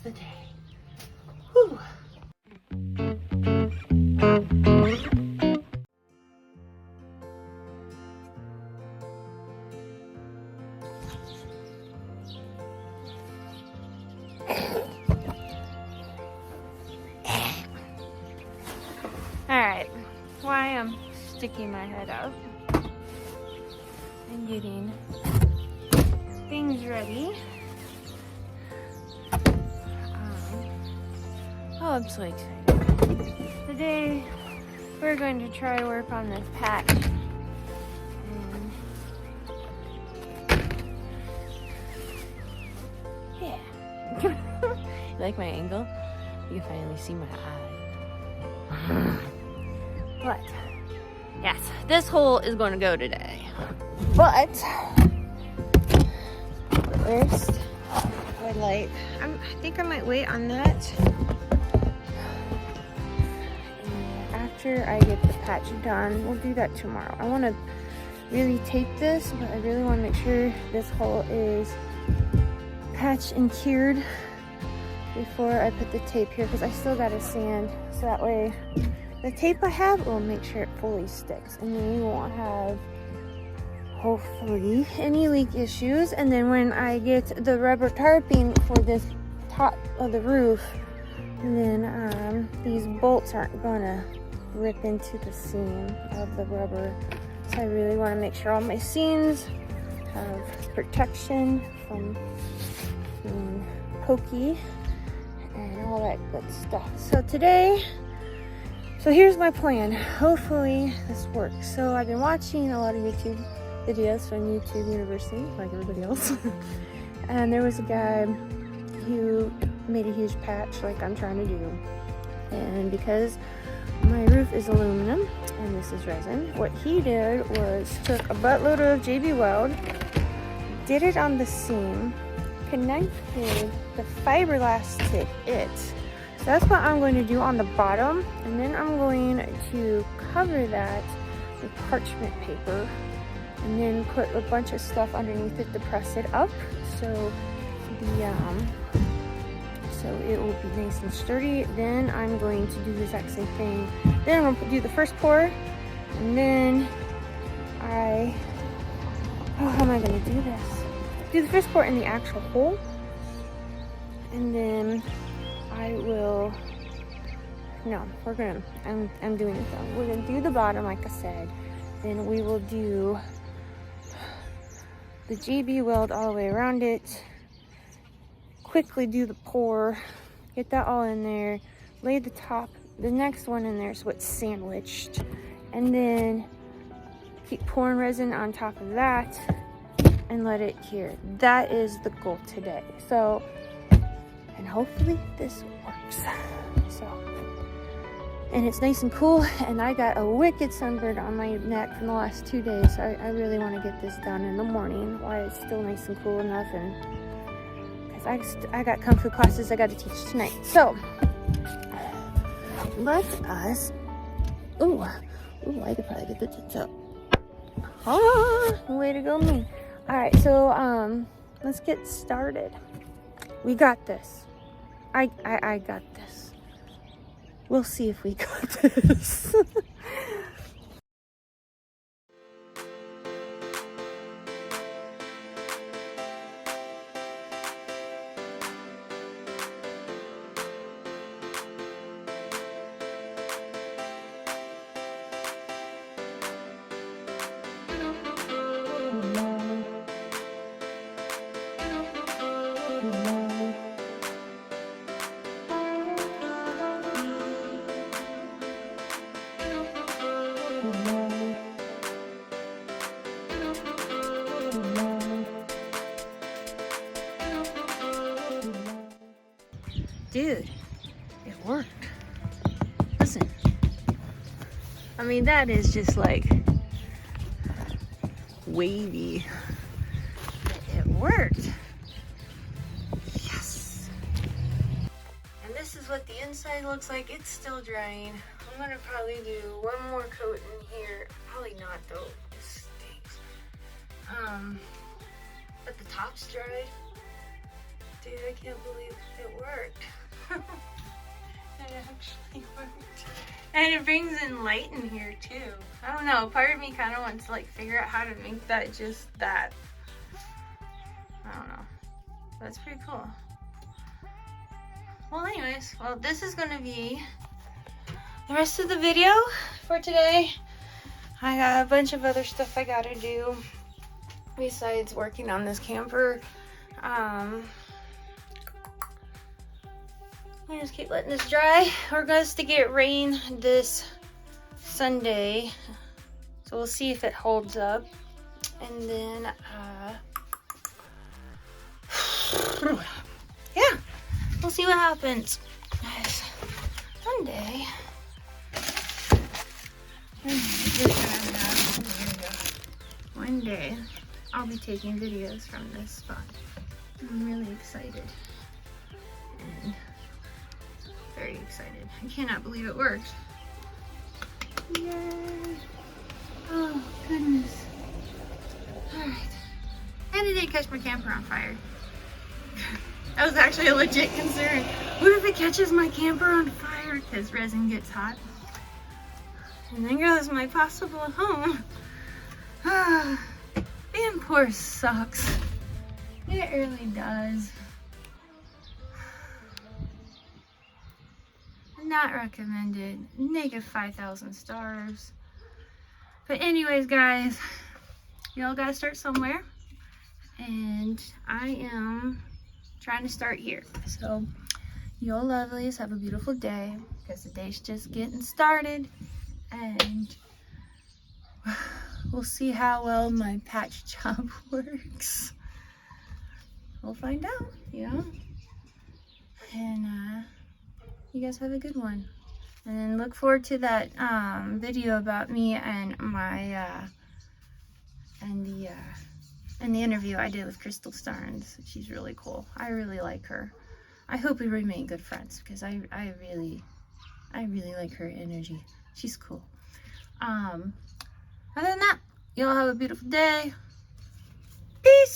the day. Whew. Alright, why I'm sticking my head up and getting things ready. Oh, I'm so excited. Today, we're going to try work on this patch. And yeah. You like my angle? You can finally see my eye. But, yes, this hole is going to go today. But, first, red light. I think I might wait on that. After I get the patch done, we'll do that tomorrow. I want to really tape this, but I really want to make sure this hole is patched and cured before I put the tape here, because I still got to sand, so that way the tape I have will make sure it fully sticks, and then you won't have, hopefully, any leak issues. And then when I get the rubber tarping for this top of the roof, then these bolts aren't gonna rip into the seam of the rubber. So I really want to make sure all my seams have protection from being pokey and all that good stuff. So today, so here's my plan. Hopefully this works. So I've been watching a lot of YouTube videos from YouTube University, like everybody else. And there was a guy who made a huge patch like I'm trying to do. And because my roof is aluminum and this is resin, what he did was took a buttload of JB Weld, did it on the seam, connected the fiberglass to it. So that's what I'm going to do on the bottom, and then I'm going to cover that with parchment paper and then put a bunch of stuff underneath it to press it up, so it will be nice and sturdy. Then I'm going to do the exact same thing. Then I'm going to do the first pour, and then how am I going to do this? Do the first pour in the actual hole, and then I'm doing it though. We're going to do the bottom, like I said. Then we will do the JB Weld all the way around it. Quickly do the pour, get that all in there, lay the next one in there so it's sandwiched, and then keep pouring resin on top of that and let it cure. That is the goal today. So, and hopefully this works. So, and it's nice and cool, and I got a wicked sunburn on my neck from the last 2 days. So I really want to get this done in the morning while it's still nice and cool enough, and I got kung fu classes I got to teach tonight. So let us. Ooh, I could probably get the tits up. Ah, way to go, me. All right, so let's get started. We got this. I got this. We'll see if we got this. Dude, it worked. Listen. I mean, that is just like wavy. It worked. Yes. And this is what the inside looks like. It's still drying. I'm gonna probably do one more coat in here. Probably not though. It stinks. But the top's dried. Dude, I can't believe it worked. It actually worked. And it brings in light in here too. I don't know, part of me kind of wants to like figure out how to make that just that. I don't know. That's pretty cool. Well anyways, well this is gonna be the rest of the video for today. I got a bunch of other stuff I gotta do besides working on this camper. I just keep letting this dry. We're going to get rain this Sunday, so we'll see if it holds up. And then, yeah, we'll see what happens. Guys, Sunday. One day, I'll be taking videos from this spot. I'm really excited. And very excited. I cannot believe it worked. Yay! Oh, goodness. Alright. And it didn't catch my camper on fire. That was actually a legit concern. What if it catches my camper on fire? Because resin gets hot. And then goes my possible home. Being poor sucks. It really does. Not recommended. Negative 5,000 stars. But anyways, guys, y'all gotta start somewhere. And I am trying to start here. So, y'all lovelies, have a beautiful day. Because the day's just getting started. And we'll see how well my patch job works. We'll find out, you know? And, you guys have a good one. And then look forward to that video about me and my and the interview I did with Crystal Starnes. She's really cool. I really like her. I hope we remain good friends because I really like her energy. She's cool. Other than that, y'all have a beautiful day. Peace.